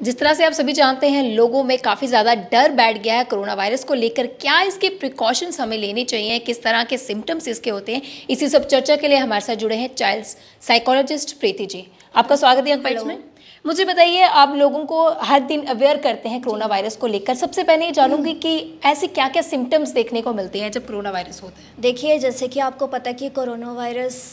जिस तरह से आप सभी जानते हैं, लोगों में काफ़ी ज़्यादा डर बैठ गया है कोरोना वायरस को लेकर। क्या इसके प्रिकॉशंस हमें लेने चाहिए, किस तरह के सिम्टम्स इसके होते हैं, इसी सब चर्चा के लिए हमारे साथ जुड़े हैं चाइल्ड साइकोलॉजिस्ट प्रीति जी। आपका स्वागत है यंग बाइट्स में। मुझे बताइए, आप लोगों को हर दिन अवेयर करते हैं कोरोना वायरस को लेकर। सबसे पहले ये जानूंगी कि ऐसे क्या क्या सिम्टम्स देखने को मिलते हैं जब कोरोना वायरस होता है। देखिए, जैसे कि आपको पता है कि कोरोना वायरस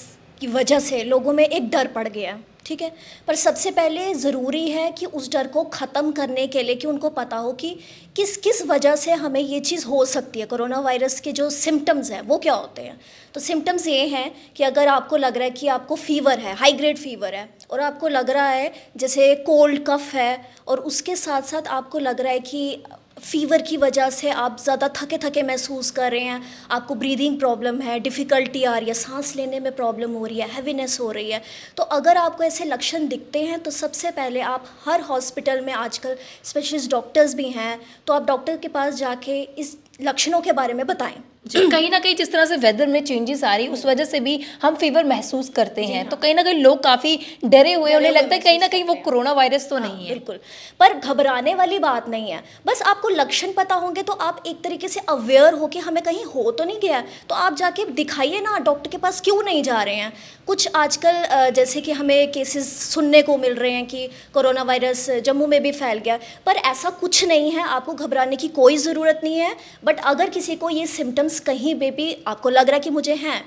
की वजह से लोगों में एक डर पड़ गया, ठीक है। पर सबसे पहले ज़रूरी है कि उस डर को ख़त्म करने के लिए कि उनको पता हो कि किस किस वजह से हमें ये चीज़ हो सकती है। कोरोना वायरस के जो सिम्टम्स हैं वो क्या होते हैं। तो सिम्टम्स ये हैं कि अगर आपको लग रहा है कि आपको फ़ीवर है, हाई ग्रेड फ़ीवर है, और आपको लग रहा है जैसे कोल्ड कफ़ है, और उसके साथ साथ आपको लग रहा है कि फ़ीवर की वजह से आप ज़्यादा थके थके महसूस कर रहे हैं, आपको ब्रीदिंग प्रॉब्लम है, डिफ़िकल्टी आ रही है, सांस लेने में प्रॉब्लम हो रही है, हैवीनेस हो रही है, तो अगर आपको ऐसे लक्षण दिखते हैं तो सबसे पहले आप हर हॉस्पिटल में आजकल स्पेशलिस्ट डॉक्टर्स भी हैं, तो आप डॉक्टर के पास जाके इस लक्षणों के बारे में बताएं। कहीं ना कहीं जिस तरह से वेदर में चेंजेस आ रही है उस वजह से भी हम फीवर महसूस करते हैं, तो कहीं ना कहीं लोग काफ़ी डरे हुए, उन्हें लगता है कहीं ना कहीं वो कोरोना वायरस तो नहीं है। बिल्कुल, पर घबराने वाली बात नहीं है। बस आपको लक्षण पता होंगे तो आप एक तरीके से अवेयर हो कि हमें कहीं हो तो नहीं गया, तो आप जाके दिखाइए ना, डॉक्टर के पास क्यों नहीं जा रहे हैं। कुछ आजकल जैसे कि हमें केसेस सुनने को मिल रहे हैं कि कोरोना वायरस जम्मू में भी फैल गया, पर ऐसा कुछ नहीं है, आपको घबराने की कोई ज़रूरत नहीं है। बट अगर किसी को ये सिम्टम्स कहीं पे भी आपको लग रहा है कि मुझे हैं,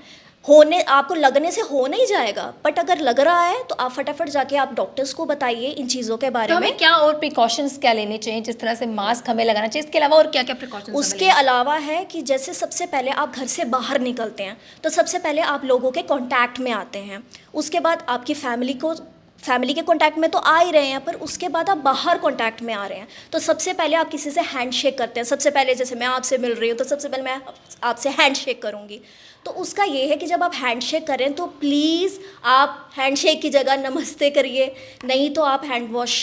होने आपको लगने से हो नहीं जाएगा, बट अगर लग रहा है तो आप फटाफट जाके आप डॉक्टर्स को बताइए इन चीज़ों के बारे तो में। हमें क्या और प्रिकॉशंस क्या लेने चाहिए, जिस तरह से मास्क हमें लगाना चाहिए, इसके अलावा और क्या क्या प्रिकॉशंस? उसके अलावा है कि जैसे सबसे पहले आप घर से बाहर निकलते हैं तो सबसे पहले आप लोगों के कांटेक्ट में आते हैं, उसके बाद आपकी फैमिली के कांटेक्ट में तो आ ही रहे हैं, पर उसके बाद आप बाहर कांटेक्ट में आ रहे हैं, तो सबसे पहले आप किसी से हैंडशेक करते हैं। सबसे पहले जैसे मैं आपसे मिल रही हूँ तो सबसे पहले मैं आपसे हैंडशेक करूँगी। तो उसका ये है कि जब आप हैंडशेक करें तो प्लीज़ आप हैंडशेक की जगह नमस्ते करिए, नहीं तो आप हैंड वॉश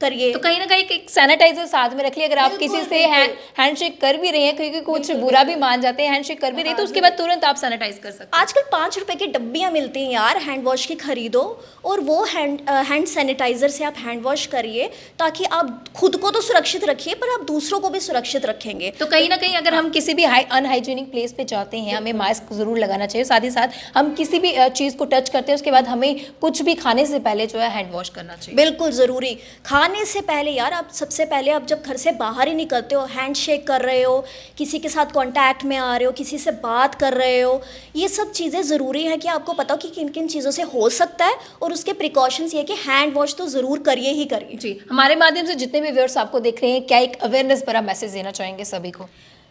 करिए। तो कहीं ना कहीं एक सैनिटाइजर साथ में रख लिए। अगर आप किसी से हैंडशेक कर भी रहे हैं, क्योंकि कुछ बुरा भी मान जाते हैं, हैंडशेक कर भी रहे हैं, तो उसके बाद तुरंत आप सैनिटाइज कर सकते हैं। आजकल 5 रुपए की डब्बियाँ मिलती हैं यार, हैंड वॉश की खरीदो और वो हैंड सैनिटाइज़र से आप हैंड वॉश करिए, ताकि आप खुद को तो सुरक्षित रखिए पर आप दूसरों को भी सुरक्षित रखेंगे। तो कहीं ना कहीं अगर हम किसी भी अनहाइजीनिक प्लेस पे जाते हैं, हमें मास्क जरूर लगाना चाहिए। साथ ही साथ हम किसी भी चीज़ को टच करते हैं उसके बाद हमें कुछ भी खाने से पहले जो है हैंड वॉश करना चाहिए। बिल्कुल ज़रूरी। खाने से पहले यार, आप सबसे पहले आप जब घर से बाहर ही निकलते हो, हैंडशेक कर रहे हो, किसी के साथ कांटेक्ट में आ रहे हो, किसी से बात कर रहे हो, ये सब चीज़ें ज़रूरी है कि आपको पता हो कि किन किन चीज़ों से हो सकता है, और उसके प्रिकॉशंस ये कि हैंड वॉश तो ज़रूर करिए ही करिए। जी, हमारे माध्यम से जितने भी व्यूअर्स आपको देख रहे हैं, क्या एक अवेयरनेस भरा मैसेज देना चाहेंगे सभी को?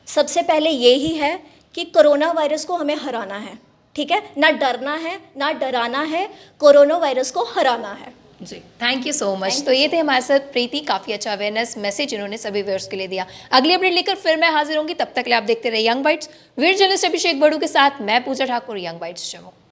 सबसे पहले ये ही है कि कोरोना वायरस को हमें हराना है, ठीक है। ना डरना है, ना डराना है, कोरोना वायरस को हराना है। जी, थैंक यू सो मच। तो ये थे हमारे साथ प्रीति, काफ़ी अच्छा अवेयरनेस मैसेज इन्होंने सभी व्यूअर्स के लिए दिया। अगली अपडेट लेकर फिर मैं हाजिर होंगी, तब तक के लिए आप देखते रहे यंग बाइट्स। वीर जर्नलिस्ट अभिषेक बड़ू के साथ मैं पूजा ठाकुर, यंग बाइट्स जम्मू।